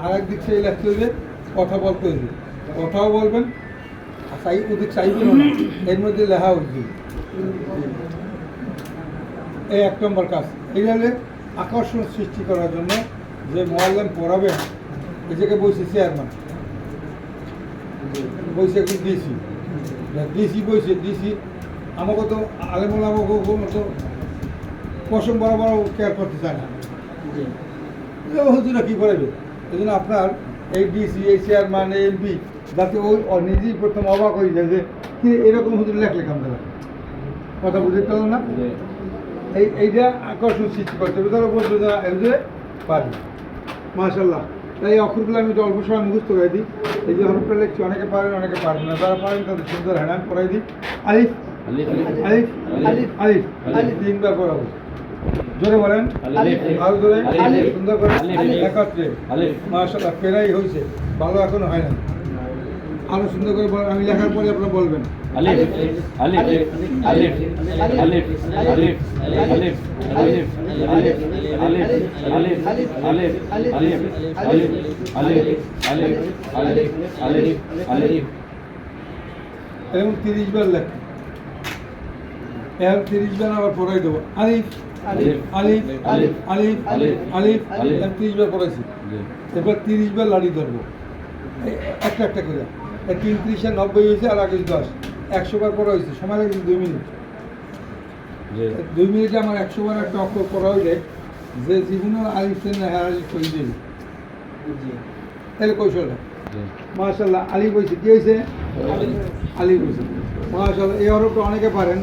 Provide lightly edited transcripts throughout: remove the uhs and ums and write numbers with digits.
আর একদিক সেই লিখতে হইবে, কথা বলতে হইবে, কথাও বলবেন আর ওদিক চাইবেন না, এর মধ্যে লেখা হইবে। এই 1 নম্বর কাজ। এই হলে আকর্ষণ সৃষ্টি করার জন্য যে মোয়াল্লাম পড়াবেন, এই জায়গায় বসে চেয়ারম্যান, বসে একটু ডিসি, ডিসি বসে, ডিসি আমাকে তো আলেমুল আমাকে মতো পশম বড় বড় কেয়ার করতে চায় না, হুজুরা কী করাবে। এই জন্য আপনার এই ডিসি, এই চেয়ারম্যান, এই এমপি যাতে ওই নিজেই প্রথম অবাক হয়ে যায় যে কি এরকম হুজুর লেখলেখ আমরা কথা বুঝতে পারলাম না। এইটা আকর্ষণ সৃষ্টি করতে হবে, তারা বলছে যে হুজুরে পারি মাশাল্লাহ। তাই এই অক্ষরগুলো আমি অল্প সময় মুখস্থ করে দিই। এই যে হরফটা লিখছি, অনেকে পারেন অনেকে পারবেন না, যারা পারেন তাদের সুন্দর হ্যান্ড করাই দিই। আলিফ আলিফ আলিফ আলিফ আলিফ 3বার পড়াবো। জোরে বলেন, আরো জোরে, সুন্দর করে একত্রে মাশাআল্লাহ। প্রায় হয়েছে, ভালো এখনো হয় না, আরো সুন্দর করে বলেন। আমি লেখার পরে আপনারা বলবেন আলিফ আলিফ আলিফ আলিফ আলিফ আলিফ আলিফ আলিফ আলিফ আলিফ আলিফ আলিফ আলিফ আলিফ আলিফ আলিফ আলিফ আলিফ আলিফ। এরকম 30 বার লেখ, এর 30 বার আবার পড়াই দেবো। আলিফ আলিফ আলিফ আলিফ আলিফ আলিফ আলিফ 30 বার পড়াইছি। এবার 30 বার লাড়ি ধরবো একটা একটা করে। 33 আর 90 হয়েছে, আর আগে 10, 100 বার পড়া হয়েছে। সময় লাগে 2 মিনিট। 2 মিনিটে আমার 100 বার একটা অক্ষর পড়া হইলে যে জীবনের আলিফ না হ্যাঁ আলিফ করে দিই, তাহলে কৌশলটা মাশাআল্লাহ। আলিফ হয়েছে, কি হয়েছে? আলিফ হয়েছে মাশাআল্লাহ। এই হরফটা অনেকে পারেন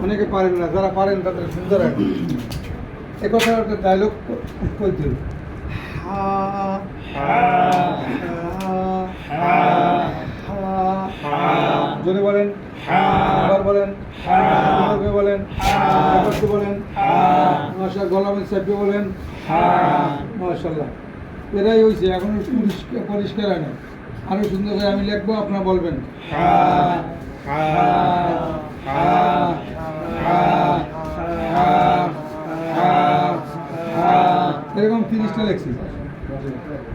অনেকে পারেন না, যারা পারেন তাদের সুন্দর একটা এ কথা একটা ডায়লগ বলতে হবে। জোরে বলেন, আবার বলেন, বলেন, বলেন মাশাআল্লাহ। গলা মধ্যে চাপে বলেন মাশাআল্লাহ। এরাই হয়েছে, এখন পরিষ্কার হয় না। আরো সুন্দর করে আমি লিখবো, আপনারা বলবেন। এরকম 30টা লেখছি,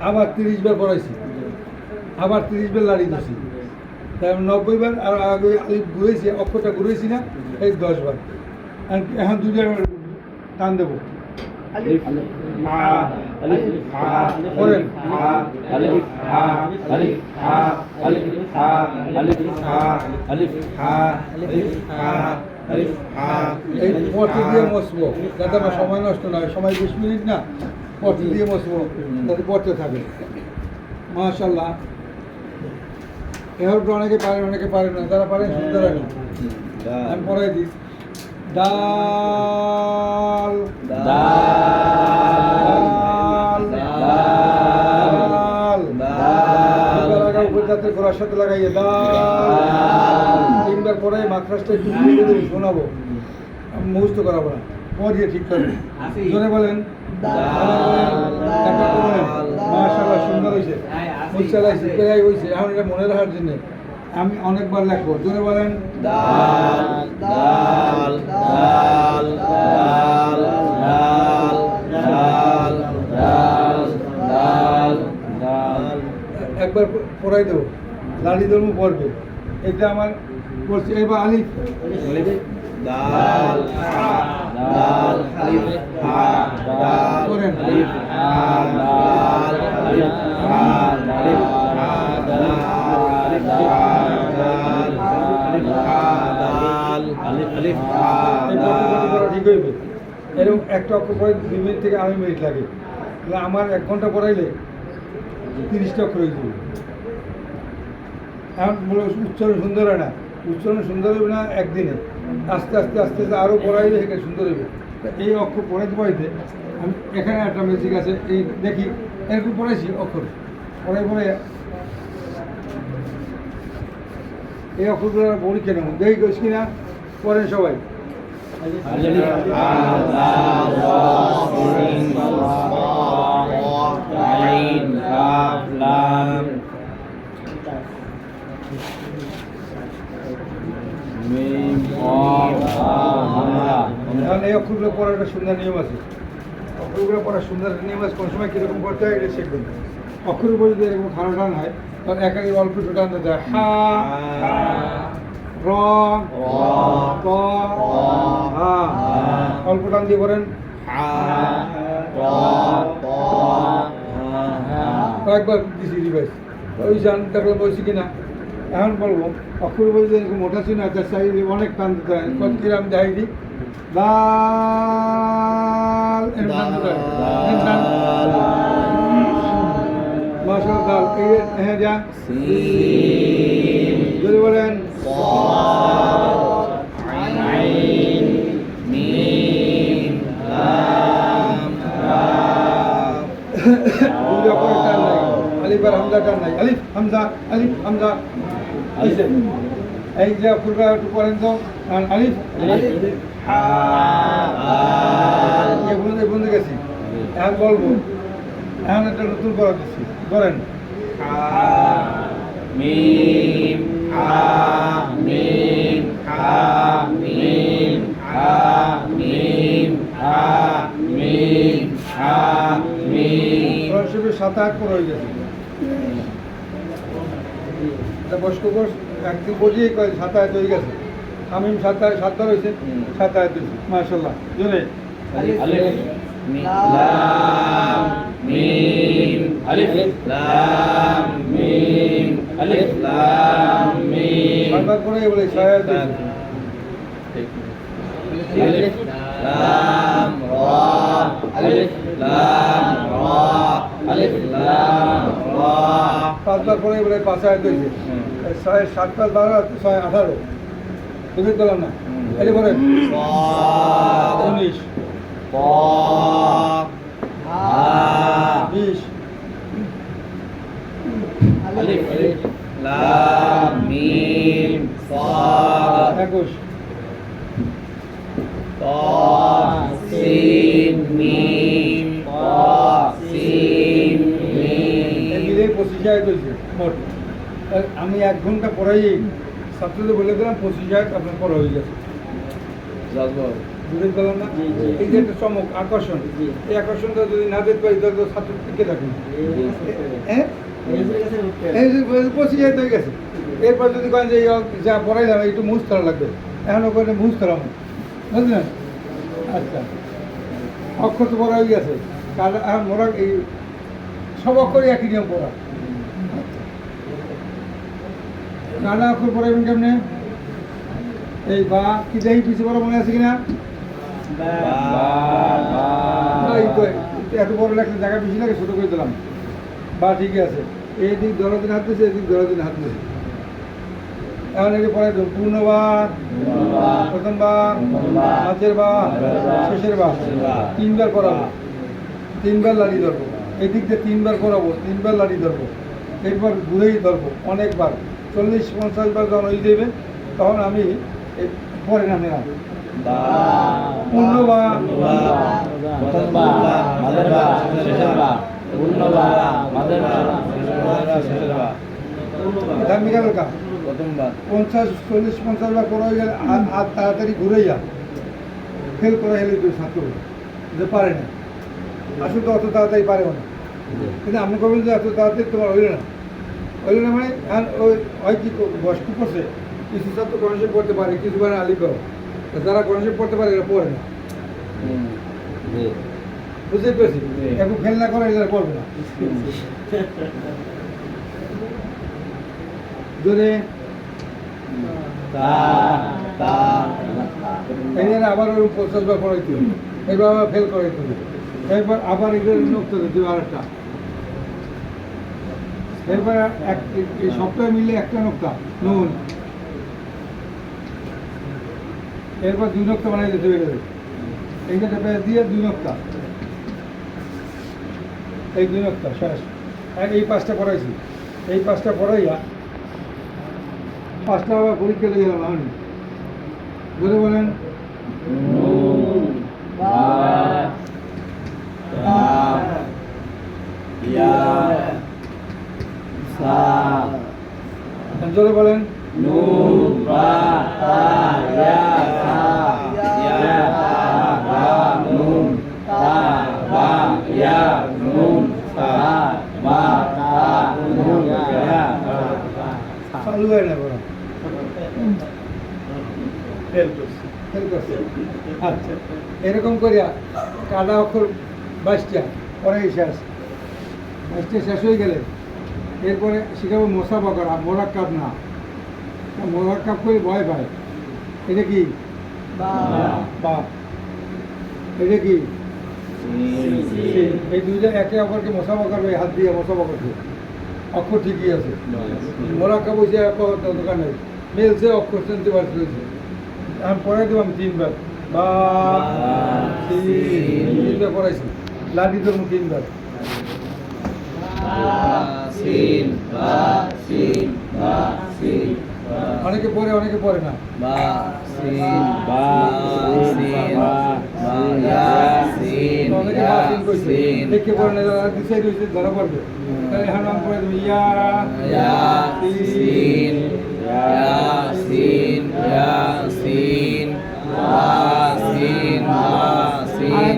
আবার 30 বার পড়াইছি, আবার 30 বার লাড়ি দিয়েছি, 90 বার। আর আগে আলিফ ঘুরেছি, অক্ষরটা ঘুরেছি না, এই 10 বার। এখন 2টা টান দেবো। আলিফ হা আলিফ হা পড়েন আলিফ হা আলিফ হা আলিফ হা আলিফ হা আলিফ হা আলিফ হা আলিফ হা। এই পড়তে দিয়ে মসবো, যাতে আমার সময় নষ্ট না হয়। সময় 20 মিনিট না, পড়তে দিয়ে মসবো, যাতে পড়তে থাকে মাশাআল্লাহ। এর অনেকে পারেন অনেকে পারেন না, যারা পারেন সুন্দর হয় না। আমি পড়াই দিই। দাল দাল দাল দাল উপর যাতে ঘোড়ার সাথে লাগাইয়ে দাল 3 বার পরে মাদ্রাসটা একটু শোনাবো, মুখস্থ করাবো না, পড়িয়ে ঠিক করবে। জোরে বলেন মাশাআল্লাহ, সুন্দর হয়েছে, মুচালাইছে, প্রায় হয়েছে। এখন এটা মনে রাখার জন্য আমি অনেকবার লেখবো। জোরে বলেন দাল দাল দাল দাল দাল দাল দাল দাল দাল। একবার পড়াই দেবো, লাড়ি ধর্ম পড়বে। এটা আমার পড়ছে। এবার আলিফ দাল দাল আলিফ হা দাল করেন আলিফ হা দাল আলিফ হা আলিফ হা দাল আলিফ দাল আলিফ হা দাল আলিফ আলিফ হা করা ঠিক হইবে। এরকম একটা অক্ষর পড়ে 2 মিনিট থেকে 2.5 মিনিট লাগে। তাহলে আমার 1 ঘন্টা পড়াইলে 30টা অক্ষর হয়ে যাবে। এখন বলে উচ্চারণ সুন্দর হয় না, উচ্চারণ সুন্দর হবে না একদিনে, আস্তে আস্তে আস্তে আস্তে আরও পড়াইলে সেখানে সুন্দর হবে। এই অক্ষর পড়াইতে পড়াইতে আমি এখানে একটা ম্যাজিক আছে, এই দেখি এরকম পড়াইছি অক্ষর পড়াই পড়ে এই অক্ষরগুলো বলি কেন দেখি গেছ কিনা পড়েন সবাই। আলিফ হা দাল রা সিন রা আইন কাফ লাম মিম ওয়াও হা। কারণ এই অক্ষরগুলো পড়ার একটা সুন্দর নিয়ম আছে, অক্ষরগুলো পড়ার সুন্দর নিয়ম আছে। কোন সময় কীরকম করতে হয় এটা শিখবেন। অক্ষরের উপর যদি এরকম খাড়া টান হয় তখন একাধিক অল্প একটু টানতে যায় হা র ক হা অল্প টান দিয়ে করেন কয়েকবার দিছি রিভাইস ওই জান দেখলাম বলছি কিনা এখন বলবো অক্ষর উপর যদি এরকম মোটা ছিল একটা সাইড অনেক টান দিতে হয় কত কিনা আমি দেখাই দিই দাল এরকম টান দিতে হয় মাশাআল্লাহ দাল এই হ্যাঁ যা যদি বলেন আলিফ আর হামজা টান নাই আলিফ হামজা এই যে অক্ষরটা একটু করেন তো আলিফ বন্ধু গেছি এখন বলবো এখন একটা নতুন করা দিচ্ছি করেন মিম হা মিম হা মিম হা মিম হা মিম হা মিম সরাসরি 7-8 করে হয়ে গেছে এটা বয়স্ক কোর্স একদিন বুঝিয়ে কয় 7-8 হয়ে গেছে আমি 7 হয়েছে 7-8 হয়েছে মাশাআল্লাহ জোরে আলিফ লাম মিম আলিফ লাম মিম আলিফ লাম মিম বারবার করে বলে 6 হয়েছে আলিফ লাম রা আলিফ লাম রা আলিফ লাম রা 5 বার করে বলে 5 হয়েছে 6 7 বার 12 6 18 বুঝতে পারলাম না এটা বলেন 19 ক হা 20 আলিফ লাম মিম সাদ 21 ত সিন মিম ত সিন মিম মিলে 25 হয়েছে মোট আমি 1 ঘন্টা পরেই ছাত্রদের বলে দিলাম 25 আপনার পড়া হয়ে গেছে বুঝতে পারলাম না এই যে একটা চমক আকর্ষণ এই আকর্ষণটা যদি না দেখতে পারি তাহলে তো ছাত্র টিকে থাকবে হ্যাঁ এই যে 25 হয়ে গেছে এরপর যদি করেন যে যা পড়াইলাম একটু মুছ ধরা লাগবে এখন ওখানে মুছ ধরাম বুঝলেন আচ্ছা অক্ষর তো পড়া হয়ে গেছে কারণ এখন মোরা এই সব অক্ষরই একই নিয়ম পড়া কালা অক্ষর পড়াবেন কেমনে এই বা কি দেখি পিছিয়ে পড়া মনে আছে কিনা এই তো এত বড় একটা জায়গা বেশি লাগে ছোট করে দিলাম বা ঠিকই আছে এই দিক 10 দিন হাত দিয়েছে এই দিক 10 দিন হাত দিয়েছে এখন এটি পরে পূর্ণ বা প্রথম বা মাঝের বা শেষের বা 3 বার করাবো 3 বার লাড়ি ধরবো এই দিক দিয়ে 3 বার করাবো 3 বার লাড়ি ধরবো এরপর ঘুরেই ধরবো অনেকবার 40-50 বার যখন হয়ে যাবে তখন আমি পরে নামে না পূর্ণ বা প্রথম বা মাঝের বা শেষের বা পূর্ণ বা মাঝের বা শেষের বা ধার্মিক এলাকা প্রথম বা 50-40-50 বার করা হয়ে গেলে আর তাড়াতাড়ি ঘুরে যা ফেল করে হেলে তুই ছাত্র যে পারে না আসলে তো অত তাড়াতাড়ি পারেও না কিন্তু আপনি করবেন যে এত তাড়াতাড়ি তোমার হইল না মানে আর ওই হয় কি বয়স্ক করছে কিছু ছাত্র কনসেপ্ট পড়তে পারে কিছু মানে আলিফাও যারা কনসেপ্ট পড়তে পারে এরা পড়ে না বুঝতে পেরেছি এখন ফেল না করে এরা পড়বে না যদি এখানে আবার ওই 50 বার পড়াইতে হবে এবার আবার ফেল করাইতে হবে এরপর আবার এগুলো নোক্তা দিতে হবে আরেকটা এরপর এই সপ্তাহে মিলে একটা নোক্তা নুন এরপর 2 নোক্তা বানাই দিতে হবে এইটা দিয়ে 2 নোক্তা এই 2 নোক্তা শেষ আর এই 5টা পড়াইছি এই 5টা পড়াইয়া 5টা আবার পরীক্ষা দিয়ে গেলাম আমি বলে বলেন জোরে বলেন নুন বা তা ইয়া সা ইয়া বা নুন তা বা ইয়া নুন তা বা হয় না বলা ফেল করছে। আচ্ছা এরকম করিয়া কাদা অক্ষর 22টা পরে শেষ 22টা শেষ হয়ে গেলে এরপরে শিখাবো মোসাফা করা মোরাক্কাব না মোরাক্কাব করে ভয় পায় এটা কি বা এটা কি এই দুইটা একে অপরকে মোসাফা করবে হাত দিয়ে মোসাফা করবে অক্ষর ঠিকই আছে মোরাক্কাব হয়েছে দোকান নেই মেলছে অক্ষর শুনতে পারছি আমি পড়াই দেবো আমি 3 বার বা 3 বার পড়াইছি লাঠি ধরবো 3 বার অনেকে পড়ে অনেকে পড়ে না অনেকে বা সিন কইছে দেখে পড়ে না যারা ডিসাইড হয়েছে ধরা পড়বে তাহলে এখন আমি পড়ে দেবো আর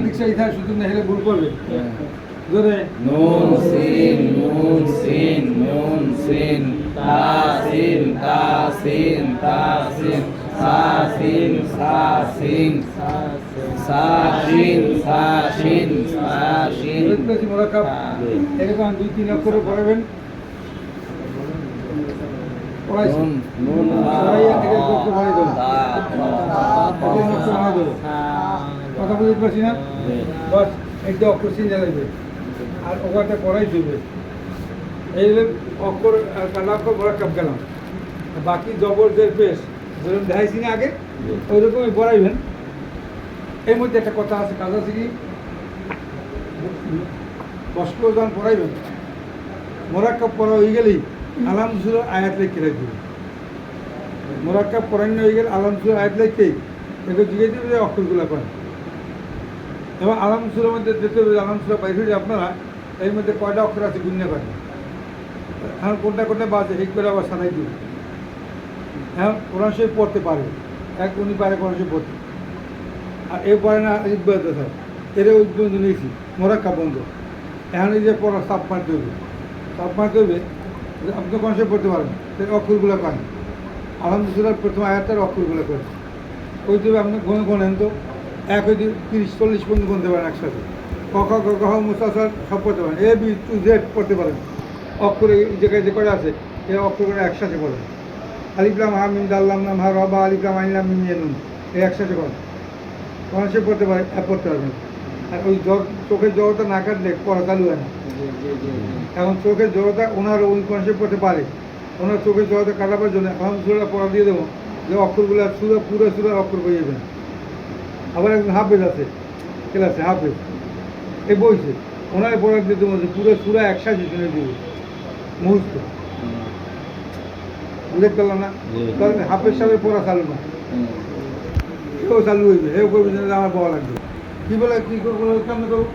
দিকটা ইতিহাস সুযোগ না হেলে ভুল করবে জোরে নুন সিন তা সিন সা সিন মোরাক্কাব এরকম 2-3 অক্ষরে পড়াবেন পড়াইছি কথা বুঝতে পারছি না বাস একটা অক্ষর চিনে লাগবে আর ওখানে পড়াই দেবে এই অক্ষর আর কালা অক্ষর মোরাক্কাব গেলাম বাকি জবর জের পেশ যেরকম দেখাইছি না আগে ওই রকমই পড়াইবেন এর মধ্যে একটা কথা আছে কাজ আছে কি কষ্ট যখন পড়াইবেন মোরাক্কাব পড়া হয়ে গেলেই আলহামদুলিল্লাহ আয়াত লিখে রাখবে মোরাক্কাব পড়ানো হয়ে গেলে আলহামদুলিল্লাহ আয়াত লিখতেই এগুলো জিজ্ঞেস দেবে অক্ষরগুলো করেন এবং আলহামদুলিল্লাহর মধ্যে দেখতে হবে আলহামদুলিল্লাহ বাইরে আপনারা এর মধ্যে কয়টা অক্ষর আছে গুণ্য করেন এখন কোনটা কোনটা বাজে ঠিক করে আবার সারাই দিবে এখন কোরআন শরীফ পড়তে পারে উনি পারে কোরআন শরীফ পড়তে আর এ পড়ে না ইকবাদ স্যার এর উদ্বোধন নিয়েছি মোরাক্কাব বন্ধ এখন এই যে পড়া সাপ মারতে হবে আপনি কোরআন শরীফ পড়তে পারেন সেই অক্ষরগুলো করেন আলহামদুলিল্লাহ প্রথম আয়াতের অক্ষরগুলো করেন ওই দেবে আপনি গোনেন তো 1 হইতে 30-40 পর্যন্ত গুনতে পারেন একসাথে ক খ গ ঘ মুসাসার সব পড়তে পারেন এ বি টু জেড পড়তে পারেন অক্ষরে এই জায়গায় যে করে আছে এই অক্ষরগুলো একসাথে পড়েন আলিফ লাম হা মিম দাল লাম লাম হা রা বা আলিফ লাম আইন লাম মিম নুন এই একসাথে করেন কোরআন শরীফ পড়তে পারে পড়তে পারবেন আর ওই চোখের জড়তা না কাটলে পড়া চালু হয় না এখন চোখের জড়তা ওনার ওই কোরআন শরীফ পড়তে পারে ওনার চোখের জড়তা কাটাবার জন্য আলহামদুলিল্লাহ পড়া দিয়ে দেবো যে অক্ষরগুলো পুরো অক্ষর বই যাবেন আবার একজন হাফেজ আছে ক্লাসে হাফেজ এ বইছে ওনার পড়ার দিতে বলছে পুরো সুরা একসাথে শুনে দিবে মুহূর্ত বুঝতে পারলাম না তাহলে হাফেজ সাহেবের পড়া চালু না কেউ চালু হইবে এও করবে যে আমার পাওয়া লাগবে কী বলে কী করবো কেমন করবো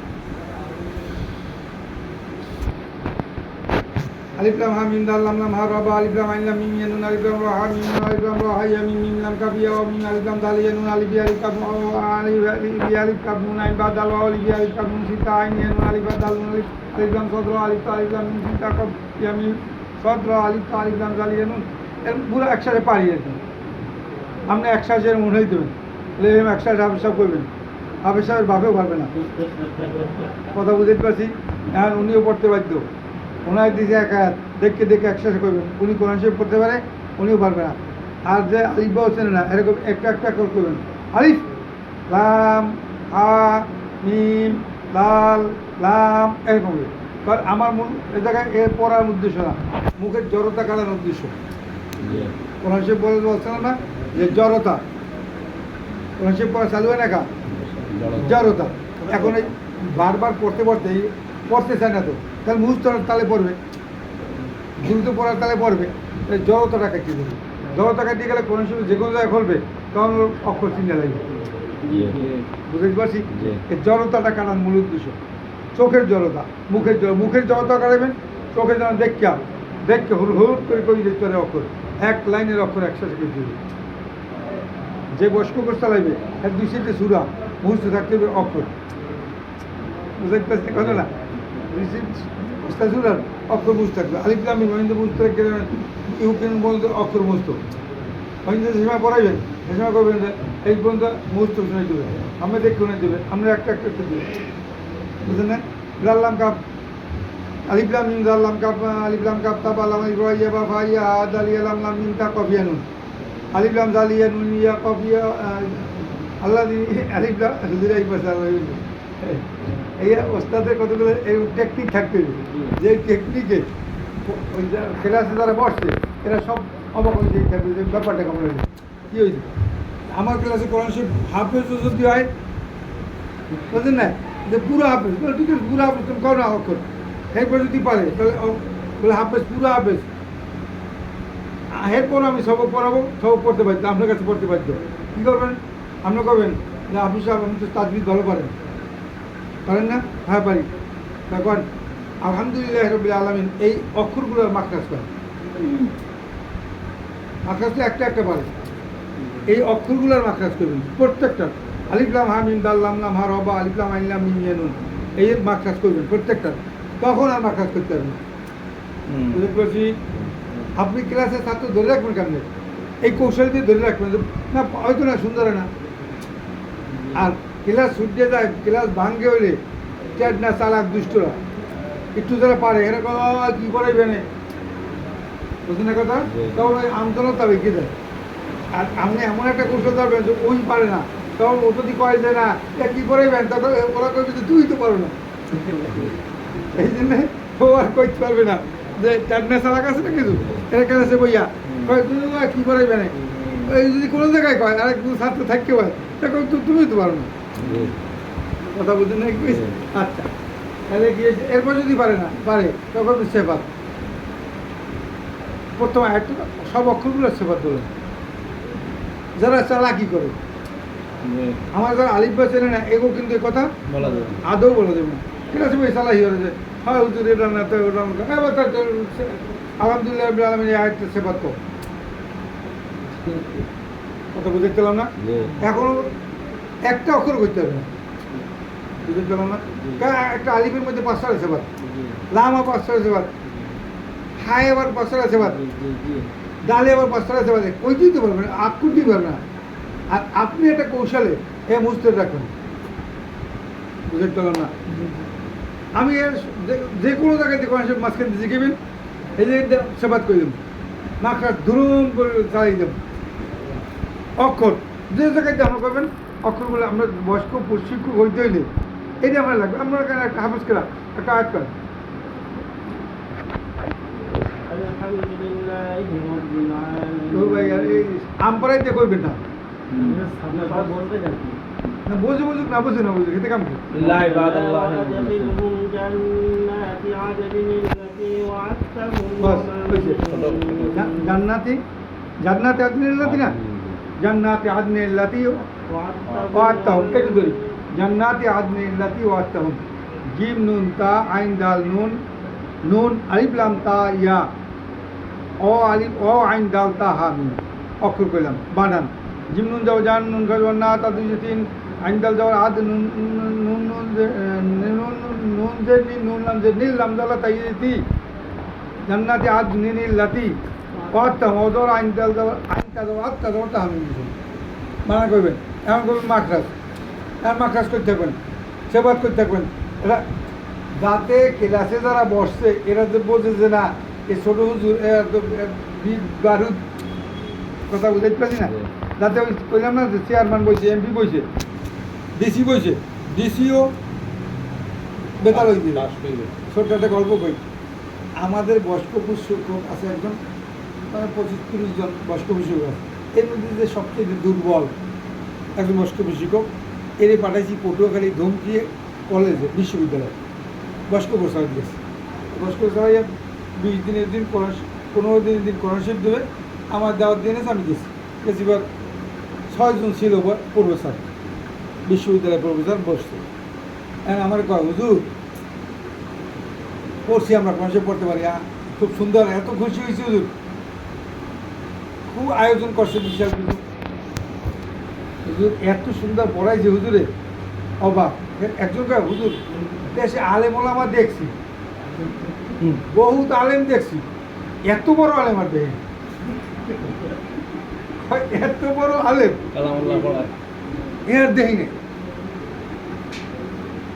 আলিফ লাম হা মিম দাল লাম লাম হা রা বা আলিফ লাম আইন লাম মিম নুন আলিফ লাম রা হা মিম নুন আলিফ লাম রা হা ইয়া মিম মিম লাম কাফ ইয়া ওয়া মিম আলিফ লাম দাল ইয়া নুন আলিফ ইয়া আলিফ কাফ আলিফ কাফ নুন আইন বা দাল ওয়া আলিফ ইয়া আলিফ কাফ নুন সিতা আইন ইয়া নুন আলিফ বা দাল নুন আলিফ লাম সদ রা আলিফ তা আলিফ লাম মিম সিতা কাফ ইয়া মিম সদ রা আলিফ তা আলিফ লাম দাল ইয়া নুন এর পুরো একসাথে পারি একদম আপনি একসাথে মনে হয়ে দেবেন তাহলে এরকম একসাথে হাফেজ সাহেব করবেন হাফেজ সাহেবের বাপেও পারবে না কথা বুঝতে পারছি এখন উনিও পড়তে বাধ্য ওনার দিকে এক হাত দেখে একসাথে করবেন উনি কোরআন শরীফ পড়তে পারে উনিও পারবে না আর যে আলিফ বা হোসেন না এরকম একটা করে করবেন আলিফ লাম আ মিম লাল লাম এরকম কারণ আমার এ জায়গায় এ পড়ার উদ্দেশ্য না মুখের জড়তা কাটার উদ্দেশ্য কোরআন শরীফ বলছে না যে জড়তা কোরআন শরীফ পড়া চালু হয় না কা জড়তা এখন এই বারবার পড়তে চায় না তো তাহলে মুহূর্ত তালে পড়বে দ্রুত পড়ার তালে পড়বে জড়তাটা কাটিয়ে দেবে জড়তা কাটিয়ে গেলে কোনো সময় যে কোনো জায়গায় খুলবে তখন ওর অক্ষর চিনে লাগবে বুঝতে পারছি এই জড়তাটা কাটার মূল উদ্দেশ্য চোখের জড়তা মুখের জড়তা কাটাবেন চোখের যেন দেখকে হুড় করে দিতে পারে অক্ষর এক লাইনের অক্ষর একসাথে কেটে দেবে যে বয়স্ক কোর্স চালাইবে এক 2-3টে সুরা মুহূর্ত থাকতে হবে অক্ষর বুঝতে পারছি কথা না মুস্তাজুরার অক্ষর মুস্তাক আলিফ লাম মিম মহিন্দ মুস্তাক ইউকেন বলতে অক্ষর মুস্ত মহিন্দ যে সময় পড়াইবেন সে সময় করবেন যে এই পর্যন্ত মুস্ত শুনে দেবে আমরা দেখে শুনে দেবে আমরা একটা একটা দেবে বুঝলেন না লাল্লাম কাপ আলিফ লাম মিম লাল্লাম কাপ আলিফ লাম কাপ তাব আলাম ইব্রাহিয়া বা ফাইয়া আদ আলিয়া লাম লাম মিম তা কফিয়া নুন আলিফ লাম জালিয়া নুন ইয়া কফিয়া আল্লাহ আলিফ লাম হুজুরাই বসা এই ওস্তাদের কতগুলো এই টেকনিক থাকতে হবে যে টেকনিকে ওই ক্লাসে যারা বসছে এরা সব অবাক হয়ে যেতে থাকবে যে ব্যাপারটা কেমন হয়েছে কী হয়েছে আমার ক্লাসে কোরআন শরীফ হাফেজ যদি হয় বুঝলেন না যে পুরো হাফেজ বলে ঠিক আছে পুরো হাফেজ তুমি করো না অক্ষর এরপর যদি পারে তাহলে বলে হাফেজ পুরো হাফেজ এরপর আমি সবক পড়াবো সবক পড়তে পারতো আপনার কাছে পড়তে পারতো কী করবেন আপনার করবেন যে হাফিজ সাহেব আপনি তো তাজবিদ ভালো পারেন পারেন না হ্যাঁ পারি তখন আলহামদুলিল্লাহ রবিল আলমিন এই অক্ষরগুলোর মাখরাজ করেন মাখরাজ তো একটা একটা পারে এই অক্ষরগুলোর মাখরাজ করবেন প্রত্যেকটা আলিফলাম হা মিম দাল্লাম লাম হা রবা আলিফলাম আইনলাম মিম ইয়ানুন এই মাখরাজ করবেন প্রত্যেকটা তখন আর মাখরাজ করতে পারবেন বুঝতে পারছি আপনি ক্লাসে ছাত্র ধরে রাখবেন কেমন এই কৌশল দিয়ে ধরে রাখবেন না হয়তো না সুন্দর না আর ক্লাস ছুটে যায় ক্লাস ভাঙ্গে হইলে চ্যাট না চালাক দুষ্টরা একটু যারা পারে এরা কী করাইবে না বুঝলেন না কথা তখন ওই আমতলতা বেঁকে দেয় আর আপনি এমন একটা কৌশল ধরবেন যে ওই পারে না তখন ও যদি কয় যে না এটা কী করাইবেন তখন ওরা কইবে যে তুই তো পারো না এই জন্যে ও আর কইতে পারবে না যে চ্যাট না চালাক আছে না কিছু এর কাছে বইয়া কয় তুই কী করাইবে না এই যদি কোনো জায়গায় কয় আর একটু ছাত্র থাকতে হয় তখন তুমি তো পারো না কথা বুঝলেন না আচ্ছা তাহলে কি এরপর যদি পারে না পারে তখন সেবাদ প্রথম একটা সব অক্ষরগুলো সেবাদ বলুন যারা চালাকি করে আমার যারা আলিফ বা চেনে না এগো কিন্তু এ কথা আদৌ বলা যাবে না ঠিক আছে ভাই চালাই হয়ে যে হ্যাঁ হুজুর এটা না তো ওটা এবার তার আলহামদুলিল্লাহ আলমিন এই আয়াতটা সেবাদ কর কথা বুঝতে পেলাম না এখনো একটা অক্ষর করতে হবে না বুঝতে পেলাম না একটা আলিফের মধ্যে 5টা আছে বাদ লামা 5টা আছে বাদ হাই আবার 5টা আছে বাদ ডালে আবার 5টা আছে বাদ ওই দিতে পারবেন আকুর দিতে পারবেন না আর আপনি একটা কৌশলে মুস্তে রাখবেন বুঝতে পেলাম না আমি যে কোনো জায়গায় দেখুন মাঝখান দিয়ে শিখেবেন এই যে সেবাদ করে দেবেন মাখা ধরুন করে চালিয়ে দেবেন অক্ষর যে জায়গায় আমরা করবেন অক্ষরগুলো আমরা বয়স্ক শিক্ষক হইতে হইলে এটা আমার লাগবে আপনার এখানে একটা হাফেজ করা একটা আয়াত করেন আমপাড়াইতে করবেন না বোঝে বুঝুক না বোঝে না বুঝুক এতে কাম জান্নাতি জান্নাতি আদনিল্লাতি না জান্নাতি আদনিল্লাতি ওয়াত্তাহুম একটু ধরি জান্নাতি আদনিল্লাতি ওয়াত্তাহুম জিম নুন তা আইন দাল নুন নুন আলিফ লাম তা ইয়া ও আলিফ ও আইন দাল তা হা মিম অক্ষর কইলাম বানান জিম নুন যাও জান নুন খাজওয়ান না তা দুই তিন আইন দাল যাওয়ার আদ নুন নুন নুন যে নুন লাম যে নীল লাম দালা তাই তি জান্নাতি আদনিল্লাতি ওয়াত্তাহুম ওদর আইন দাল যাওয়ার আইন তা যাওয়ার তা যাওয়ার তা মিম মানা করবেন এমন করবেন মাখরাজ এমন মাখরাজ করতে থাকবেন সেবাদ করতে থাকবেন এরা যাতে ক্লাসে যারা বসছে এরা যে বোঝে যে না এই ছোটো হুজুর বারুদ কথা বুঝাইতে পারছি না যাতে ওই কইলাম না যে চেয়ারম্যান বইছে এমপি বইছে ডিসি বইছে ডিসিও বেতাল হয়ে দিল ছোট্ট একটা গল্প কই আমাদের বয়স্ক শিক্ষক আছে একজন 25-30 জন বয়স্ক শিক্ষক আছে এর মধ্যে যে সবচেয়ে দুর্বল একজন বয়স্ক শিক্ষক এর পাঠাইছি পটুয়াখালী ধমকিয়ে কলেজে বিশ্ববিদ্যালয়ে বয়স্ক প্রসার দিয়েছে বয়স্ক প্রসার 20 দিনের দিন 15 দিনের দিন স্কলারশিপ দেবে আমার দাওয়াত দিয়ে আমি দিয়েছি বেশিরভাগ 6 জন ছিল প্রফেসর বিশ্ববিদ্যালয়ের প্রফেসর বসছে আমার কয় হুজুর পড়ছি আমরা স্কলারশিপ পড়তে পারি খুব সুন্দর এত খুশি হয়েছি হুজুর খুব আয়োজন করছে বিশাল কিছু হুজুর এত সুন্দর পড়াইছে হুজুরে অবাক একজন কয় হুজুর দেশে আলেম ওলামা দেখছি বহুত আলেম দেখছি, এত বড় আলেম আর দেখি এত বড় আলেম কালামুল্লাহ পড়া এর দেখি নেই।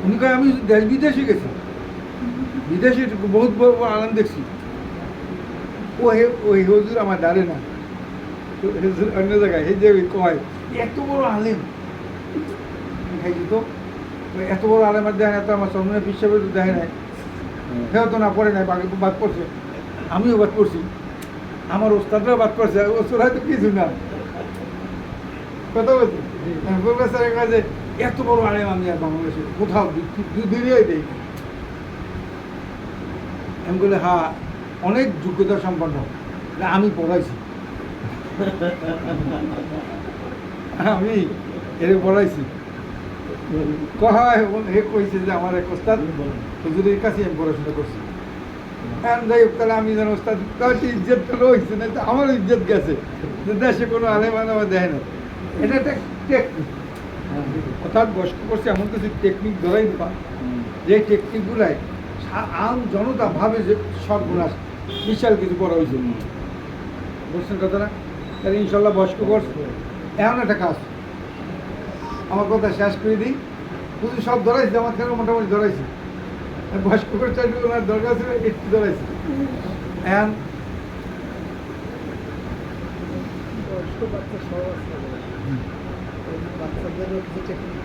উনি কয় আমি দেশ বিদেশে গেছি, বিদেশে বহুত বড় বড় আলেম দেখছি। ওই হুজুর আমার দাঁড়ে না, হুজুর অন্য জায়গায় এই যে ওই কয় এত বড় আলেম খাইছি তো, এত বড় আলেম আর দেখে না তো, আমার চন্দ্রনা পিসাবে তো দেখে নাই, সেও তো না পড়ে নাই, বাকি বাদ পড়ছে, আমিও বাদ পড়ছি, আমার ওস্তাদরাও বাদ পড়ছে, ওস্তাদ হয়তো কিছু না কথা বলছি। প্রফেসরের কাছে এত বড় আলেম আমি আর বাংলাদেশে কোথাও দুনিয়ায় দেই না। আমি বলে হ্যাঁ অনেক যোগ্যতা সম্পন্ন, না আমি পড়াইছি, আমি এর পড়াইছি। হে কইছে যে আমার এক ওস্তাদ হুজুরের কাছে আমি পড়াশোনা করছি। এখন যাই হোক, তাহলে আমি যেন ওস্তাদ ইজ্জত তো রয়েছে না, আমার ইজ্জত গেছে যে দেশে কোনো আলেম আলেমা দেয় না। এটা একটা টেকনিক, অর্থাৎ বয়স্ক করছে এমন কিছু টেকনিক ধরাই দিবা যে টেকনিকগুলাই আম জনতা ভাবে যে সর্বনাশ বিশাল কিছু করা হয়েছে। বুঝছেন কথাটা? তাহলে ইনশাল্লাহ বয়স্ক কোর্স এমন একটা কাজ। আমার কথা শেষ করে দিই, শুধু সব ধরাইছে, আমার খেলে মোটামুটি ধরাইছে। বয়স্ক কোর্স চাইলে ওনার দরকার ছিল একটু ধরাইছে। এখন বয়স্ক বাচ্চা সব আছে, বাচ্চাদেরও কিছু টেকনিক